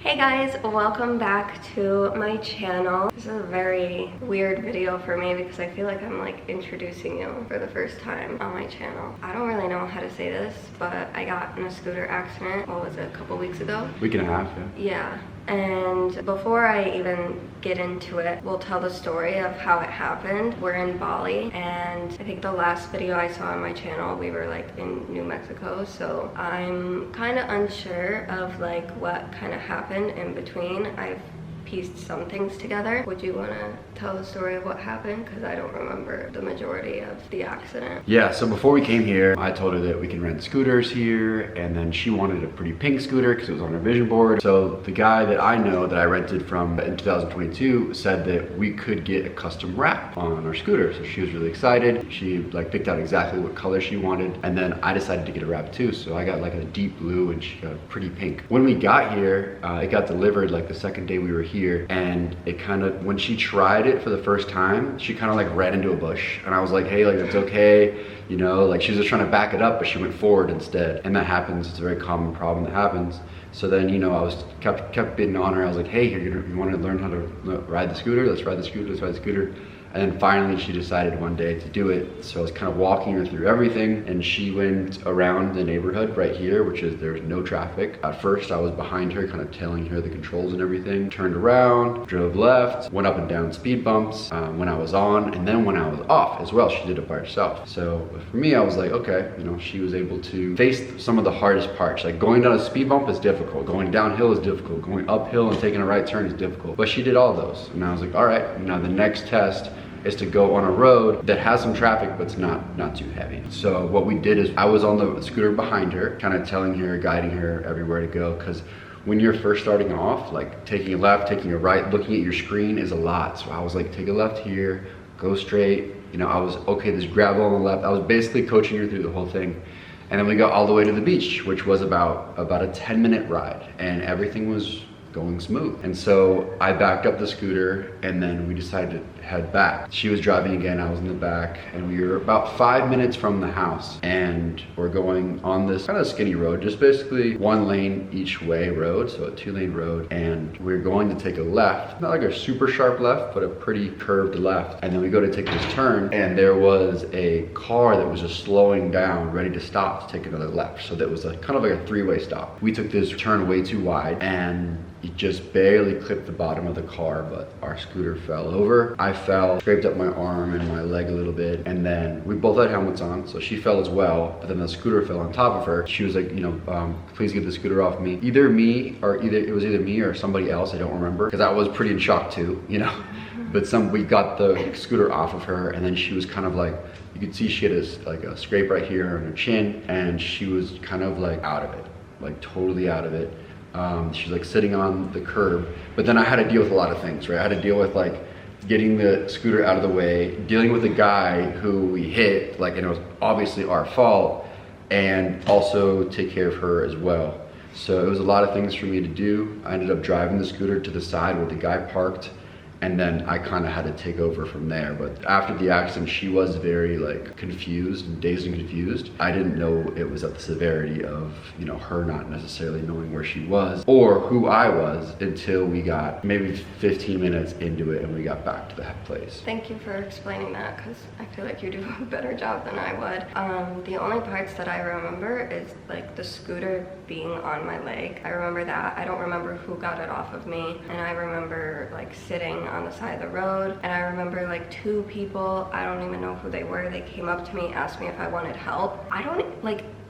Hey guys, welcome back to my channel. This is a very weird video for me because I feel like I'm like introducing you for the first time on my channel. I don't really know how to say this, but I got in a scooter accident, what was it, a couple weeks ago? Week and a half, yeah. Yeah. And before I even get into it, we'll tell the story of how it happened. We're in Bali, and I think the last video I saw on my channel, we were like in New Mexico, so I'm kind of unsure of like what kind of happened in between. I've pieced some things together. Would you want to tell the story of what happened? Because I don't remember the majority of the accident. Yeah, so before we came here, I told her that we can rent scooters here, and then she wanted a pretty pink scooter because it was on her vision board. So the guy that I know that I rented from in 2022 said that we could get a custom wrap on our scooter. So she was really excited. She like picked out exactly what color she wanted, and then I decided to get a wrap too. So I got like a deep blue and she got a pretty pink. When we got here, it got delivered like the second day we were here, and it kind of, when she tried it for the first time, she kind of like ran into a bush, and I was like, hey, like it's okay, you know, like she was just trying to back it up, but she went forward instead. And that happens, it's a very common problem that happens. So then, you know, I was kept bidding on her. I was like, hey, you want to learn how to ride the scooter? Let's ride the scooter, let's ride the scooter. And then finally she decided one day to do it. So I was kind of walking her through everything, and she went around the neighborhood right here, which is, there's no traffic. At first I was behind her, kind of telling her the controls and everything. Turned around, drove left, went up and down speed bumps when I was on, and then when I was off as well, she did it by herself. So for me, I was like, okay, you know, she was able to face some of the hardest parts. Like going down a speed bump is difficult, going downhill is difficult, going uphill and taking a right turn is difficult. But she did all those. And I was like, all right, now the next test is to go on a road that has some traffic but it's not too heavy. So what we did is I was on the scooter behind her, kind of telling her, guiding her everywhere to go, because when you're first starting off, like taking a left, taking a right, looking at your screen is a lot. So I was like, take a left here, go straight. You know, I was, okay, there's gravel on the left. I was basically coaching her through the whole thing. And then we got all the way to the beach, which was about a 10-minute ride, and everything was going smooth. And so I backed up the scooter, and then we decided to head back. She was driving again, I was in the back, and we were about 5 minutes from the house, and we're going on this kind of skinny road, just basically one lane each way road, so a 2-lane road, and we're going to take a left, not like a super sharp left, but a pretty curved left. And then we go to take this turn, and there was a car that was just slowing down, ready to stop to take another left. So that was a kind of like a 3-way stop. We took this turn way too wide, and it just barely clipped the bottom of the car, but our scooter fell over. I fell, scraped up my arm and my leg a little bit, and then we both had helmets on, so she fell as well, but then the scooter fell on top of her. She was like, you know, please get the scooter off me. It was either me or somebody else, I don't remember, because I was pretty in shock too, you know. But we got the scooter off of her, and then she was kind of like, you could see she had a scrape right here on her chin, and she was kind of like out of it, like totally out of it. She's like sitting on the curb, but then I had to deal with a lot of things, right? I had to deal with like getting the scooter out of the way, dealing with the guy who we hit, like, and it was obviously our fault, and also take care of her as well. So it was a lot of things for me to do. I ended up driving the scooter to the side where the guy parked, and then I kind of had to take over from there. But after the accident, she was very like confused, dazed and confused. I didn't know it was at the severity of, you know, her not necessarily knowing where she was or who I was until we got maybe 15 minutes into it and we got back to that place. Thank you for explaining that, because I feel like you do a better job than I would. The only parts that I remember is like the scooter being on my leg. I remember that. I don't remember who got it off of me, and I remember like sitting on the side of the road, and I remember like 2 people, I don't even know who they were, they came up to me, asked me if I wanted help.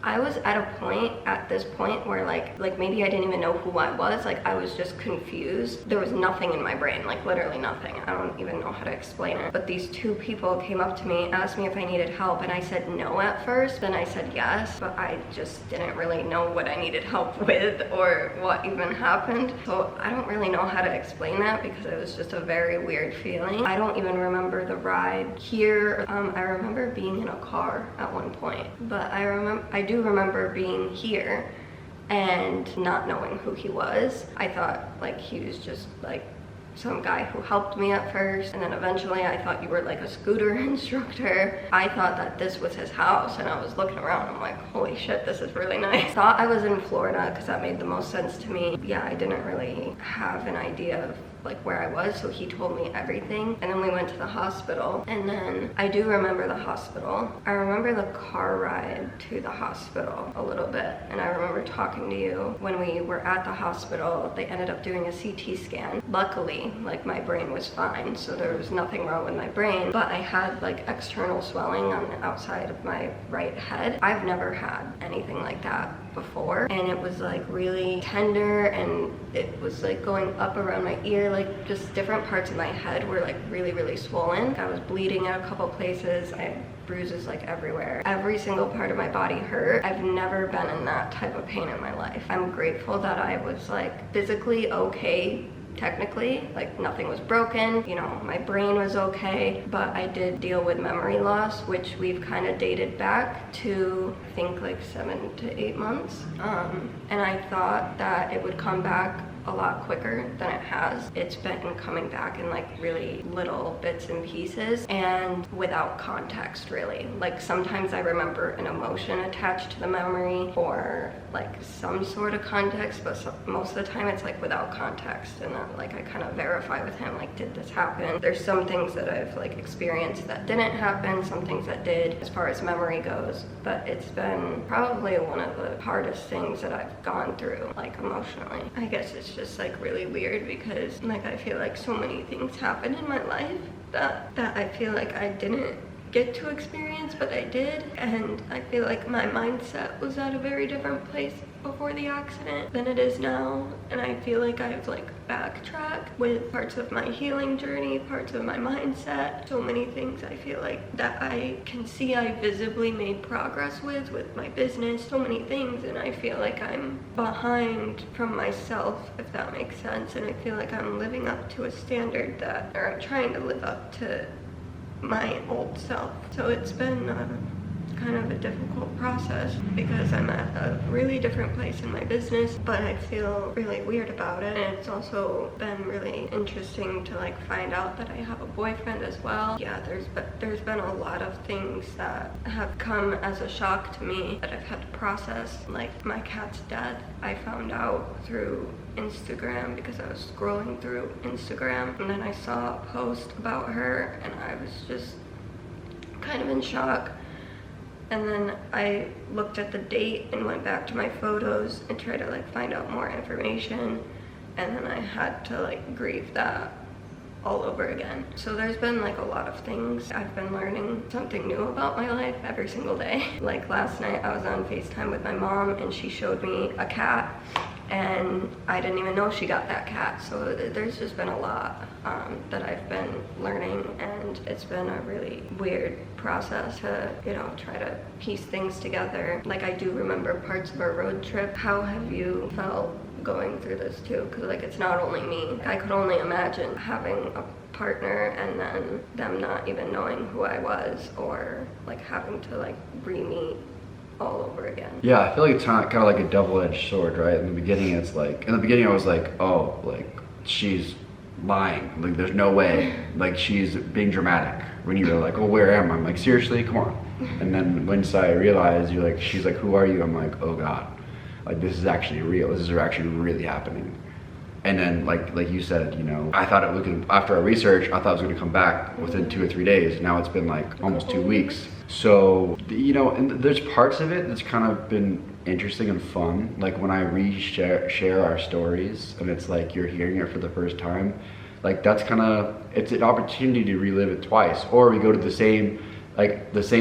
I was at this point where like maybe I didn't even know who I was. Like I was just confused. There was nothing in my brain, like literally nothing. I don't even know how to explain it. But these 2 people came up to me, asked me if I needed help, and I said no at first. Then I said yes, but I just didn't really know what I needed help with or what even happened. So I don't really know how to explain that because it was just a very weird feeling. I don't even remember the ride here. I remember being in a car at one point, but I do remember being here and not knowing who he was. I thought like he was just like some guy who helped me at first, and then eventually I thought you were like a scooter instructor. I thought that this was his house, and I was looking around, I'm like, holy shit, this is really nice. Thought I was in Florida because that made the most sense to me. Yeah, I didn't really have an idea of like where I was, so he told me everything. And then we went to the hospital, and then I do remember the hospital. I remember the car ride to the hospital a little bit, and I remember talking to you when we were at the hospital. They ended up doing a CT scan. Luckily, like, my brain was fine, so there was nothing wrong with my brain, but I had like external swelling on the outside of my right head. I've never had anything like that before, and it was like really tender, and it was like going up around my ear, like just different parts of my head were like really swollen. I was bleeding in a couple places. I had bruises like everywhere. Every single part of my body hurt. I've never been in that type of pain in my life. I'm grateful that I was like physically okay. Technically, like nothing was broken, you know, my brain was okay, but I did deal with memory loss, which we've kind of dated back to, I think, like 7 to 8 months. And I thought that it would come back a lot quicker than it has. It's been coming back in like really little bits and pieces and without context, really. Like sometimes I remember an emotion attached to the memory or like some sort of context, but most of the time it's like without context. And then like I kind of verify with him, like, did this happen? There's some things that I've like experienced that didn't happen, some things that did as far as memory goes, but it's been probably one of the hardest things that I've gone through, like emotionally. I guess it's just like really weird because like I feel like so many things happened in my life that I feel like I didn't get to experience, but I did. And I feel like my mindset was at a very different place before the accident than it is now. And I feel like I've like backtracked with parts of my healing journey, parts of my mindset, so many things I feel like that I can see I visibly made progress with my business, so many things, and I feel like I'm behind from myself, if that makes sense. And I feel like I'm living up to a standard that, or I'm trying to live up to my old self. So it's been kind of a difficult process because I'm at a really different place in my business, but I feel really weird about it. And it's also been really interesting to like find out that I have a boyfriend as well. Yeah, there's been a lot of things that have come as a shock to me that I've had to process. Like my cat's death, I found out through Instagram because I was scrolling through Instagram, and then I saw a post about her and I was just kind of in shock. And then I looked at the date and went back to my photos and tried to like find out more information, and then I had to like grieve that all over again. So there's been like a lot of things. I've been learning something new about my life every single day. Like last night I was on FaceTime with my mom and she showed me a cat, and I didn't even know she got that cat. So there's just been a lot that I've been learning, and it's been a really weird process to, you know, try to piece things together. Like I do remember parts of our road trip. How have you felt going through this too? Because like it's not only me. I could only imagine having a partner and then them not even knowing who I was, or like having to like re-meet all over again. Yeah, I feel like it's kind of like a double-edged sword, right? In the beginning it's like, in the beginning I was like, oh, like she's lying, like there's no way, like she's being dramatic. When you were like, oh, where am I? I'm like, seriously, come on. And then once I realized, you're like, she's like, who are you? I'm like, oh God, like this is actually real, this is actually really happening. And then like you said, you know, I thought it was gonna, after our research, I thought it was gonna come back within 2 or 3 days. Now it's been like almost 2 weeks. So, you know, and there's parts of it that's kind of been interesting and fun. Like when I share our stories and it's like you're hearing it for the first time, like that's kind of, it's an opportunity to relive it twice. Or we go to the same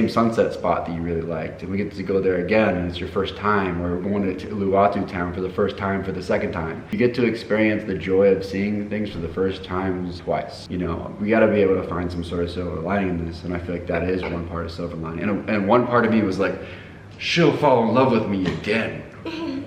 sunset spot that you really liked, and we get to go there again and it's your first time, or we're going to Uluwatu town for the first time for the second time. You get to experience the joy of seeing things for the first time twice. You know, we got to be able to find some sort of silver lining in this, and I feel like that is one part of silver lining. And one part of me was like, she'll fall in love with me again.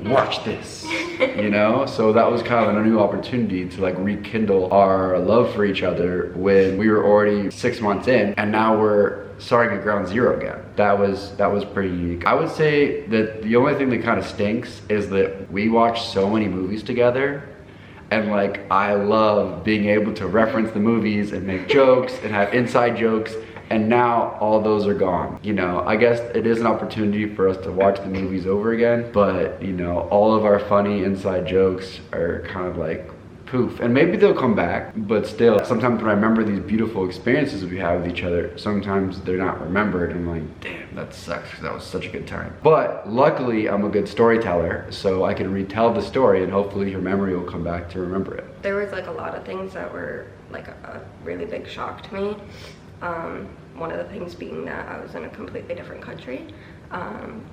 Watch this, you know? So that was kind of a new opportunity to like rekindle our love for each other when we were already 6 months in, and now we're starting at ground zero again. That was pretty unique. I would say that the only thing that kind of stinks is that we watched so many movies together, And like, I love being able to reference the movies and make jokes and have inside jokes. And now all those are gone. You know, I guess it is an opportunity for us to watch the movies over again, but you know, all of our funny inside jokes are kind of like poof. And maybe they'll come back, but still, sometimes when I remember these beautiful experiences we have with each other, sometimes they're not remembered. I'm like, damn, that sucks, because that was such a good time. But luckily, I'm a good storyteller, so I can retell the story and hopefully your memory will come back to remember it. There was like a lot of things that were like a really big shock to me. One of the things being that I was in a completely different country.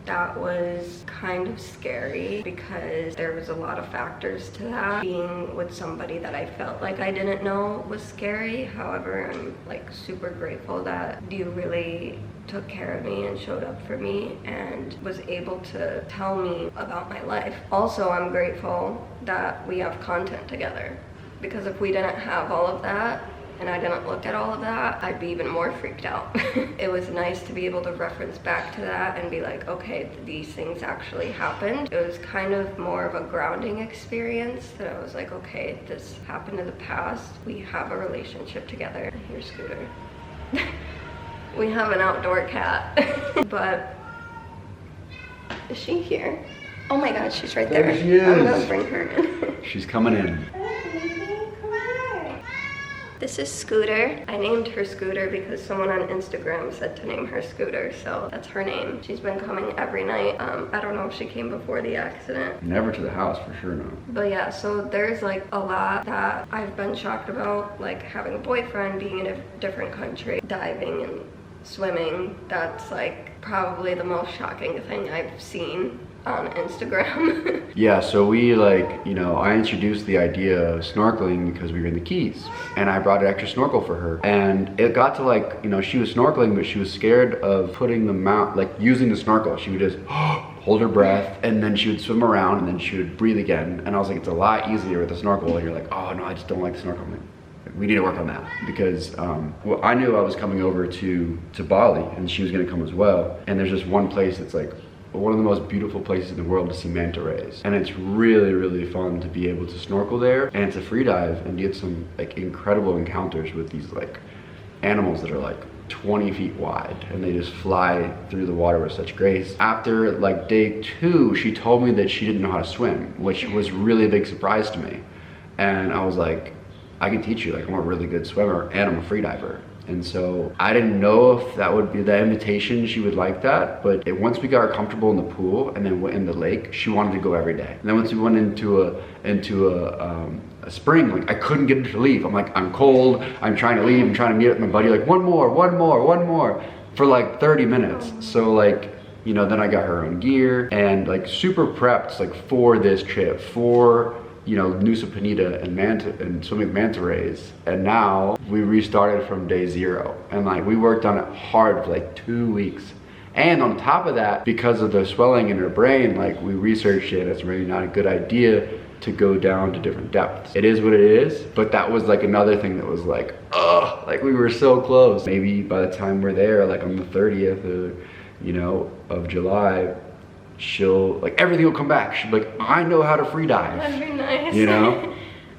That was kind of scary because there was a lot of factors to that. Being with somebody that I felt like I didn't know was scary. However, I'm like super grateful that you really took care of me and showed up for me and was able to tell me about my life. Also, I'm grateful that we have content together, because if we didn't have all of that, and I didn't look at all of that, I'd be even more freaked out. It was nice to be able to reference back to that and be like, okay, these things actually happened. It was kind of more of a grounding experience that I was like, okay, this happened in the past. We have a relationship together. Here's Scooter. We have an outdoor cat. But is she here? Oh my God, she's right there. There she is. I'm gonna bring her in. She's coming in. This is Scooter. I named her Scooter because someone on Instagram said to name her Scooter, so that's her name. She's been coming every night. I don't know if she came before the accident. Never to the house, for sure, no. But yeah, so there's like a lot that I've been shocked about, like having a boyfriend, being in a different country, diving and swimming. That's like probably the most shocking thing I've seen on Instagram. Yeah, so we like, you know, I introduced the idea of snorkeling because we were in the Keys, and I brought an extra snorkel for her, and it got to like, you know, she was snorkeling, but she was scared of putting the mount, like using the snorkel. She would just hold her breath, and then she would swim around, and then she would breathe again. And I was like, it's a lot easier with the snorkel. And you're like, oh no, I just don't like the snorkel. We need to work on that, because well, I knew I was coming over to Bali, and she was gonna come as well. And there's just one place that's like one of the most beautiful places in the world to see manta rays, and it's really, really fun to be able to snorkel there, and it's a free dive, and you get some like incredible encounters with these like animals that are like 20 feet wide, and they just fly through the water with such grace. After like day 2, she told me that she didn't know how to swim, which was really a big surprise to me. And I was like, I can teach you, like I'm a really good swimmer and I'm a free diver. And so I didn't know if that would be the invitation she would like that, but once we got her comfortable in the pool and then went in the lake, she wanted to go every day. And then once we went into a spring, like I couldn't get her to leave. I'm like, I'm cold, I'm trying to leave, I'm trying to meet up with my buddy, like one more for like 30 minutes. So like, you know, then I got her own gear and like super prepped like for this trip, for, you know, Nusa Penida and swimming with manta rays. And now we restarted from day 0. And like we worked on it hard for like 2 weeks. And on top of that, because of the swelling in her brain, like we researched it, it's really not a good idea to go down to different depths. It is what it is, but that was like another thing that was like, ugh, like we were so close. Maybe by the time we're there, like on the 30th of July, she'll, like everything will come back. She'll be like, I know how to free dive. That'd be nice. You know?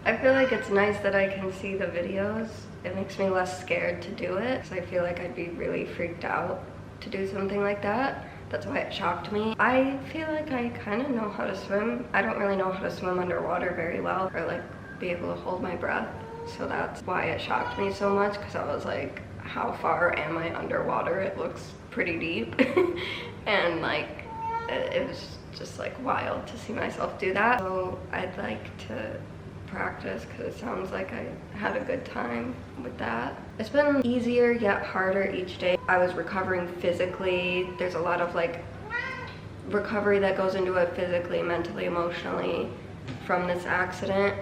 I feel like it's nice that I can see the videos. It makes me less scared to do it, because I feel like I'd be really freaked out to do something like that. That's why it shocked me. I feel like I kind of know how to swim. I don't really know how to swim underwater very well, or like be able to hold my breath. So that's why it shocked me so much, because I was like, how far am I underwater? It looks pretty deep. And like, it was just like wild to see myself do that. So I'd like to practice, because it sounds like I had a good time with that. It's been easier yet harder each day. I was recovering physically. There's a lot of like recovery that goes into it physically, mentally, emotionally from this accident.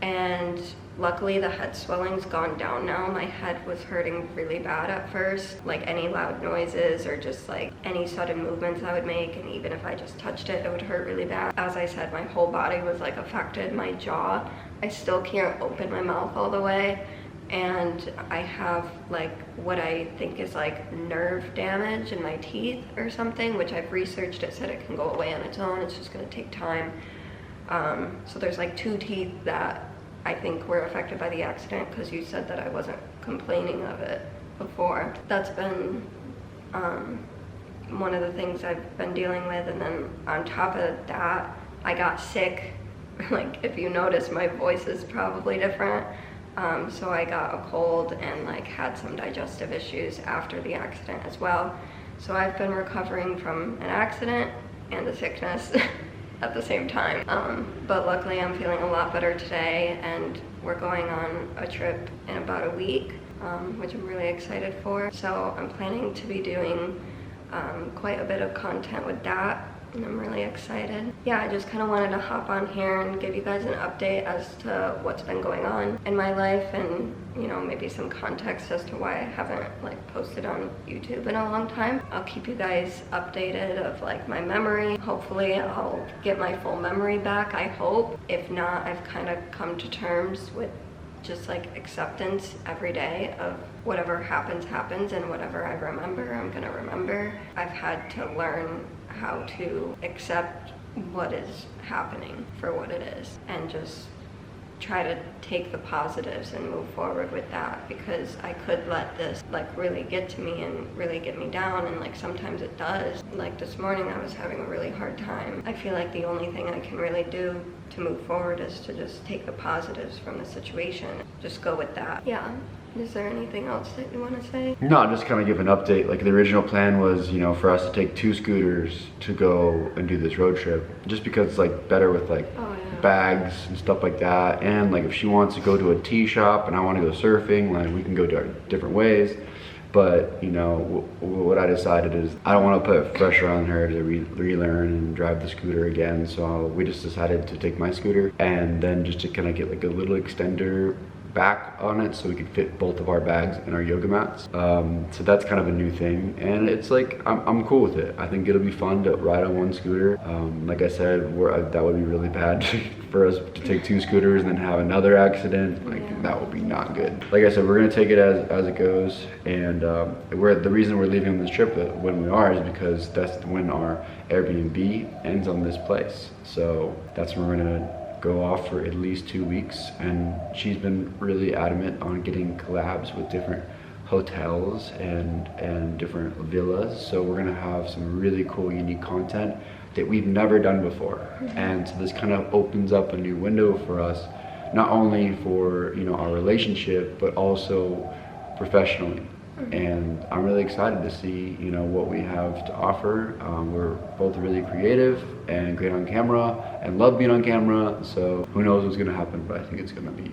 And luckily the head swelling's gone down now. My head was hurting really bad at first, like any loud noises or just like any sudden movements I would make, and even if I just touched it, it would hurt really bad. As I said, my whole body was like affected. My jaw, I still can't open my mouth all the way, and I have like what I think is like nerve damage in my teeth or something, which I've researched. It said it can go away on its own. It's just gonna take time. So there's like 2 teeth that I think were affected by the accident, because you said that I wasn't complaining of it before. That's been one of the things I've been dealing with, and then on top of that, I got sick. Like, if you notice, my voice is probably different. So I got a cold and like had some digestive issues after the accident as well. So I've been recovering from an accident and a sickness at the same time. But luckily I'm feeling a lot better today, and we're going on a trip in about a week, which I'm really excited for. So I'm planning to be doing quite a bit of content with that, and I'm really excited. Yeah, I just kind of wanted to hop on here and give you guys an update as to what's been going on in my life, and you know, maybe some context as to why I haven't like posted on YouTube in a long time. I'll keep you guys updated of like my memory. Hopefully I'll get my full memory back, I hope. If not, I've kind of come to terms with just like acceptance every day of whatever happens, and whatever I remember, I'm gonna remember. I've had to learn how to accept what is happening for what it is, and just try to take the positives and move forward with that, because I could let this like really get to me and really get me down, and like sometimes it does. Like this morning I was having a really hard time. I feel like the only thing I can really do to move forward is to just take the positives from the situation, just go with that. Yeah. Is there anything else that you want to say? No, just kind of give an update. Like the original plan was, you know, for us to take 2 scooters to go and do this road trip, just because it's like better with like bags and stuff like that. And like if she wants to go to a tea shop and I want to go surfing, like we can go different ways. But you know, what I decided is I don't want to put pressure on her to relearn and drive the scooter again. So we just decided to take my scooter, and then just to kind of get like a little extender back on it so we could fit both of our bags and our yoga mats. So that's kind of a new thing, and it's like I'm cool with it. I think it'll be fun to ride on one scooter. Like I said, that would be really bad for us to take 2 scooters and then have another accident. Like that would be not good. Like I said, we're gonna take it as it goes, and the reason we're leaving on this trip when we are is because that's when our Airbnb ends on this place. So that's when we're gonna go off for at least 2 weeks, and she's been really adamant on getting collabs with different hotels and different villas. So we're gonna have some really cool, unique content that we've never done before. And so this kind of opens up a new window for us, not only for, you know, our relationship, but also professionally. And I'm really excited to see, you know, what we have to offer. We're both really creative and great on camera and love being on camera. So who knows what's gonna happen, but I think it's gonna be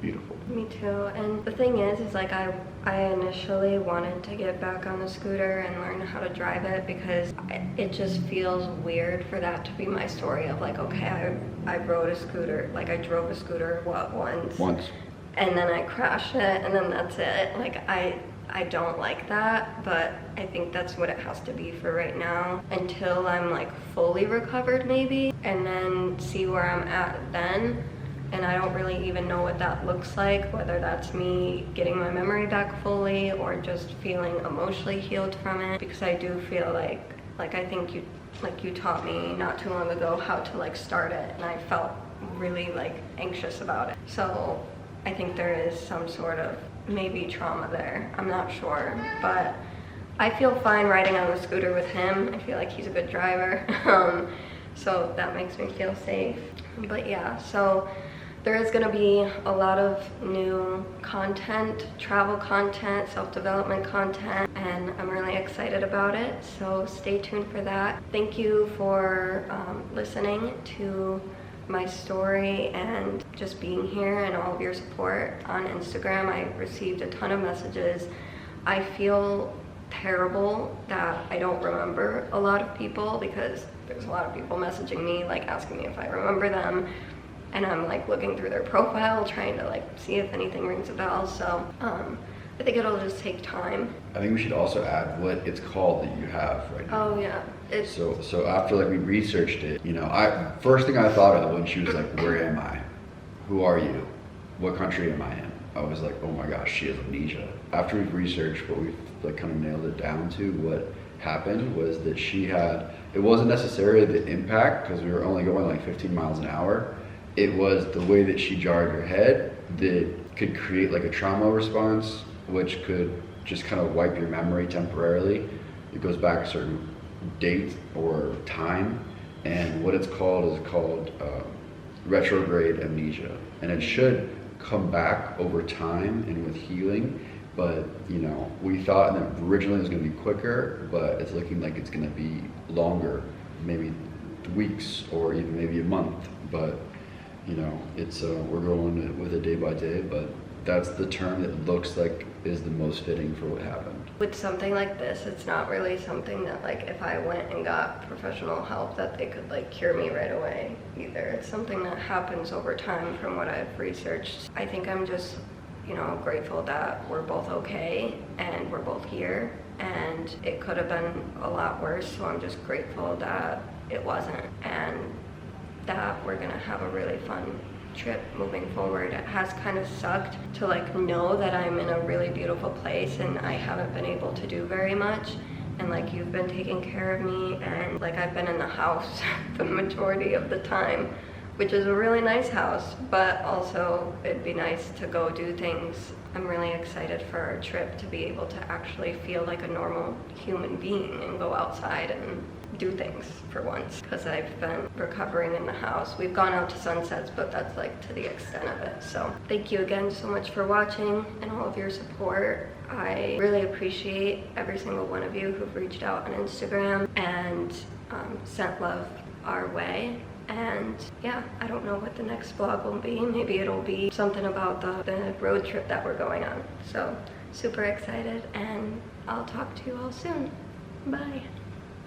beautiful. Me too. And the thing is like I initially wanted to get back on the scooter and learn how to drive it, because it just feels weird for that to be my story of like, okay, I rode a scooter, like I drove a scooter once. And then I crashed it, and then that's it. Like I don't like that, but I think that's what it has to be for right now, until I'm like fully recovered maybe, and then see where I'm at then. And I don't really even know what that looks like, whether that's me getting my memory back fully or just feeling emotionally healed from it, because I do feel like I think you taught me not too long ago how to like start it, and I felt really like anxious about it. So I think there is some sort of maybe trauma there, I'm not sure, but I feel fine riding on the scooter with him. I feel like he's a good driver, so that makes me feel safe. But yeah, so there is going to be a lot of new content, travel content, self-development content, and I'm really excited about it, so stay tuned for that. Thank you for listening to my story and just being here, and all of your support on Instagram. I received a ton of messages. I feel terrible that I don't remember a lot of people, because there's a lot of people messaging me like asking me if I remember them, and I'm like looking through their profile trying to like see if anything rings a bell. So I think it'll just take time. I think we should also add what it's called that you have right now. Oh yeah. So after like we researched it, you know, first thing I thought of when she was like, where am I? Who are you? What country am I in? I was like, oh my gosh, she has amnesia. After we've researched what we've like kind of nailed it down to, what happened was that she had, it wasn't necessarily the impact, because we were only going like 15 miles an hour. it was the way that she jarred her head that could create like a trauma response, which could just kind of wipe your memory temporarily. It goes back a certain date or time, and what it's called is called retrograde amnesia, and it should come back over time and with healing. But you know, we thought that originally it was going to be quicker, but it's looking like it's going to be longer, maybe weeks or even maybe a month. But you know, it's we're going with it day by day, but that's the term that looks like is the most fitting for what happened. With something like this, it's not really something that like if I went and got professional help that they could like cure me right away either. It's something that happens over time from what I've researched. I think I'm just, you know, grateful that we're both okay and we're both here, and it could have been a lot worse, so I'm just grateful that it wasn't, and that we're gonna have a really fun trip moving forward. It has kind of sucked to like know that I'm in a really beautiful place and I haven't been able to do very much, and like you've been taking care of me, and like I've been in the house the majority of the time, which is a really nice house, but also it'd be nice to go do things. I'm really excited for our trip to be able to actually feel like a normal human being and go outside and do things for once, because I've been recovering in the house. We've gone out to sunsets, but that's like to the extent of it. So thank you again so much for watching and all of your support. I really appreciate every single one of you who've reached out on Instagram and sent love our way. And yeah, I don't know what the next vlog will be. Maybe it'll be something about the road trip that we're going on. So super excited, and I'll talk to you all soon. Bye.